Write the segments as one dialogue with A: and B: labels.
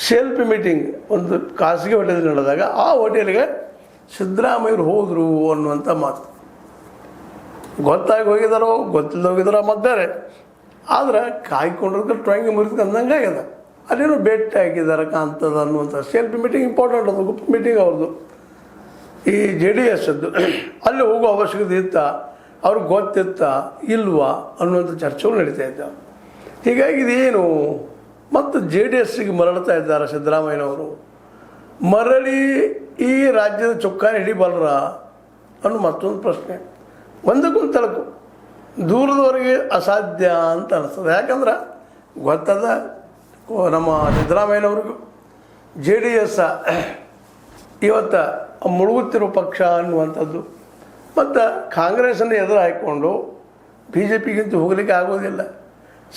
A: Selfie meeting ಒಂದು ಖಾಸಗಿ hotel ನಡೆದಾಗ ಆ ಹೋಟೆಲ್ಗೆ ಸಿದ್ದರಾಮಯ್ಯರು ಹೋದರು ಅನ್ನುವಂಥ ಮಾತು. ಗೊತ್ತಾಗಿ ಹೋಗಿದಾರೋ ಗೊತ್ತಿಲ್ಲದೆ ಹೋಗಿದಾರೋ ಮತ್ತು ಬೇರೆ, ಆದರೆ ಕಾಯ್ಕೊಂಡಿರೋದು ಟ್ರಾಂಗಿ ಮುರಿದು ಅಂದಂಗೆ ಆಗ್ಯದ. ಅಲ್ಲೇನೋ ಭೇಟಿ ಹಾಕಿದ್ದಾರೆ ಕಾಣ್ತದ ಅನ್ನುವಂಥ ಸೆಲ್ಫಿ ಮೀಟಿಂಗ್ ಇಂಪಾರ್ಟೆಂಟ್, ಅದು ಗುಪ್ತ ಮೀಟಿಂಗ್ ಅವ್ರದ್ದು ಈ JDS ಅಲ್ಲಿ ಹೋಗೋ ಅವಶ್ಯಕತೆ ಇತ್ತ, ಅವ್ರಿಗೆ ಗೊತ್ತಿತ್ತ ಇಲ್ವಾ ಅನ್ನುವಂಥ ಚರ್ಚೆಗಳು ನಡೀತಾ ಇದ್ದಾವೆ. ಹೀಗಾಗಿ ಇದೇನು ಮತ್ತು JDSಗೆ ಮರಳ್ತಾ ಇದ್ದಾರೆ ಸಿದ್ದರಾಮಯ್ಯನವರು. ಮರಳಿ ಈ ರಾಜ್ಯದ ಚೊಕ್ಕಾನಿ ಹಿಡಿಬಲ್ಲರ ಅನ್ನೋ ಮತ್ತೊಂದು ಪ್ರಶ್ನೆ. ಒಂದಕ್ಕೊಂದು ತಳಕು ದೂರದವರೆಗೆ ಅಸಾಧ್ಯ ಅಂತ ಅನಿಸ್ತದೆ. ಯಾಕಂದ್ರೆ ಗೊತ್ತದ ನಮ್ಮ ಸಿದ್ದರಾಮಯ್ಯನವ್ರಿಗೂ JDS ಇವತ್ತು ಮುಳುಗುತ್ತಿರೋ ಪಕ್ಷ ಅನ್ನುವಂಥದ್ದು, ಮತ್ತು ಕಾಂಗ್ರೆಸ್ಸನ್ನು ಎದುರು ಹಾಕಿಕೊಂಡು BJPಗಿಂತ ಹೋಗಲಿಕ್ಕೆ ಆಗೋದಿಲ್ಲ.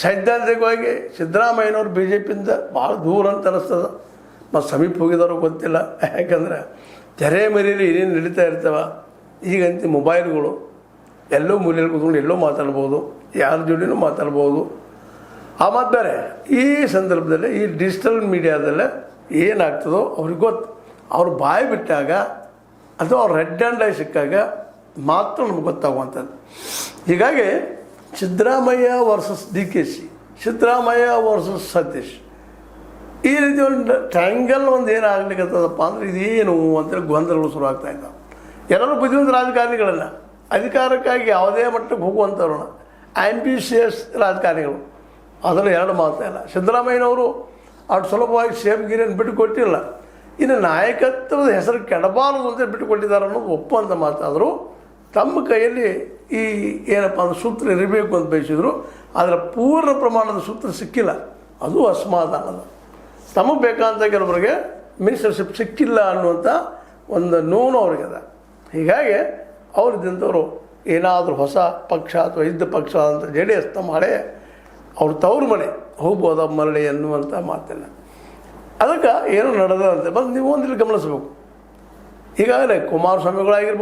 A: ಸೈದ್ಧಾಂತಿಕವಾಗಿ ಸಿದ್ದರಾಮಯ್ಯನವ್ರು BJPಯಿಂದ ಭಾಳ ದೂರ ಅಂತ ಅನ್ನಿಸ್ತದೆ. ಮತ್ತು ಸಮೀಪ ಹೋಗಿದಾರೋ ಗೊತ್ತಿಲ್ಲ. ಯಾಕಂದ್ರೆ ತೆರೆ ಮರೆಯಲ್ಲಿ ಏನೇನು ನಡೀತಾ ಇರ್ತವೆ. ಈಗಂತ ಮೊಬೈಲ್ಗಳು ಎಲ್ಲೋ ಮೂಲೆಯಲ್ಲಿ ಕೂತ್ಕೊಂಡು ಎಲ್ಲೋ ಮಾತಾಡ್ಬೋದು, ಯಾರ ಜೋಡಿನೂ ಮಾತಾಡ್ಬೋದು. ಆ ಮತ್ತು ಬೇರೆ ಈ ಸಂದರ್ಭದಲ್ಲಿ ಈ ಡಿಜಿಟಲ್ ಮೀಡಿಯಾದಲ್ಲೇ ಏನಾಗ್ತದೋ ಅವ್ರಿಗೆ ಗೊತ್ತು. ಅವ್ರು ಬಾಯಿ ಬಿಟ್ಟಾಗ ಅಥವಾ ಅವ್ರು ರೆಡ್ ಹ್ಯಾಂಡ್ ಆಗಿ ಸಿಕ್ಕಾಗ ಮಾತ್ರ ನಮ್ಗೆ ಗೊತ್ತಾಗುವಂಥದ್ದು. ಹೀಗಾಗಿ Siddaramaiah versus DKC, Siddaramaiah versus Satish, ಈ ರೀತಿ ಒಂದು ಟ್ರ್ಯಾಂಗಲ್ ಒಂದು ಏನಾಗಲಿಕ್ಕತ್ತದಪ್ಪ ಅಂದರೆ ಇದೇನು ಅಂತೇಳಿ ಗೊಂದಲಗಳು ಶುರು ಆಗ್ತಾ ಇದ್ದಾವೆ. ಎಲ್ಲರೂ ಬುದ್ಧಿವಂತ ರಾಜಕಾರಣಿಗಳನ್ನ, ಅಧಿಕಾರಕ್ಕಾಗಿ ಯಾವುದೇ ಮಟ್ಟಕ್ಕೆ ಹೋಗುವಂಥವ್ರನ್ನ, ಆ್ಯಂಬಿಷಿಯಸ್ ರಾಜಕಾರಣಿಗಳು, ಅದರಲ್ಲಿ ಎರಡು ಮಾತಾ ಇಲ್ಲ. ಸಿದ್ದರಾಮಯ್ಯನವರು ಅಷ್ಟು ಸುಲಭವಾಗಿ ಸೇಮ್ಗಿರಿಯನ್ನು ಬಿಟ್ಟು ಕೊಟ್ಟಿಲ್ಲ. ಇನ್ನು ನಾಯಕತ್ವದ ಹೆಸರು ಕೆಡಬಾರದು ಅಂತ ಬಿಟ್ಟುಕೊಟ್ಟಿದ್ದಾರೆ ಅನ್ನೋದು ಒಪ್ಪುವಂಥ ಮಾತಾದರೂ ತಮ್ಮ ಕೈಯಲ್ಲಿ ಈ ಏನಪ್ಪ ಅಂದ್ರೆ ಸೂತ್ರ ಇರಬೇಕು ಅಂತ ಬಯಸಿದ್ರು. ಅದರ ಪೂರ್ಣ ಪ್ರಮಾಣದ ಸೂತ್ರ ಸಿಕ್ಕಿಲ್ಲ, ಅದು ಅಸಮಾಧಾನದ. ತಮಗೆ ಬೇಕಂತ ಕೆಲವರಿಗೆ ಮಿನಿಸ್ಟರ್ಶಿಪ್ ಸಿಕ್ಕಿಲ್ಲ ಅನ್ನುವಂಥ ಒಂದು ನೋವು ಅವ್ರಿಗದ. ಹೀಗಾಗಿ ಅವ್ರದ್ದಿಂದವರು ಏನಾದರೂ ಹೊಸ ಪಕ್ಷ ಅಥವಾ ಇದ್ದ ಪಕ್ಷ ಅಂತ JDS ತಮ್ಮ ಹಳೆ ಅವ್ರ ತವ್ರ ಮನೆ ಹೋಗ್ಬೋದ ಮರಳಿ ಅನ್ನುವಂಥ ಮಾತಿಲ್ಲ. ಅದಕ್ಕೆ ಏನೂ ನಡೆದಂತೆ ಬಂದು ನೀವು ಒಂದಿಲ್ಲಿ ಗಮನಿಸ್ಬೇಕು. ಈಗಾಗಲೇ ಕುಮಾರಸ್ವಾಮಿಗಳಾಗಿರ್ಬೋದು,